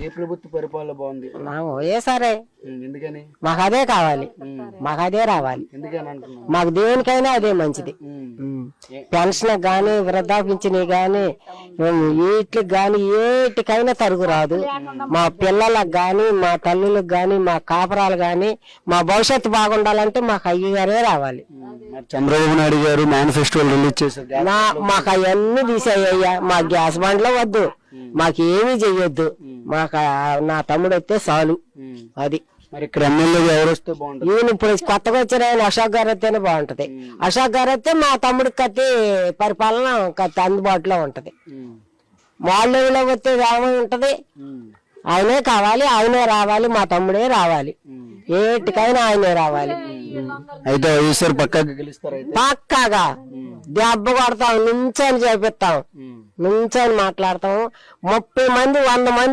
ఏ ప్రభుత్వ పరిపాలన బాగుంది? ఏ సరే ఎందుకని? మాకు అదే కావాలి, మాకు అదే రావాలి. ఎందుకని అంటున్నావు? మాకు దేనికైనా అదే మంచిది. పెన్షన్ గాని, వృద్ధాపించిన గాని, వీటికి గాని ఏటికైనా తరుగు రాదు. మా పిల్లలకు గాని, మా తల్లులకు గాని, మా కాపురాలు గాని, మా భవిష్యత్తు బాగుండాలంటే మాకు అయ్యగారే రావాలి. చంద్రబాబు నాయుడు గారు మేనిఫెస్టో రిలీజ్ చేశారు. మాకు అవన్నీ తీసేయ్యా. మా గ్యాస్ బండ్లో వద్దు, మాకేమీ చెయ్యొద్దు. మాకు నా తమ్ముడు వస్తే చాలు. అది మరి ఇక్కడ ఎమ్మెల్యే ఎవరు వస్తే బాగుంటుంది? ఈయన ఇప్పుడు కొత్తగా వచ్చిన ఆయన అశోక్ గారు వస్తేనే బాగుంటది. అశోక్ గారు వస్తే మా తమ్ముడికి కత్తి పరిపాలన కత్తి అందుబాటులో ఉంటది. మాళ్ళలో వస్తే ఏమై ఉంటది, ఆయనే కావాలి, ఆయనే రావాలి, మా తమ్ముడే రావాలి, ఏటికైనా ఆయనే రావాలి. అయితే ఈసారి పక్కాగా గెలుస్తారు. పక్కాగా దెబ్బ కొడతాం, నుంచొని చేపిస్తాం, నుంచొని మాట్లాడతాం. 30 మంది 100 మంది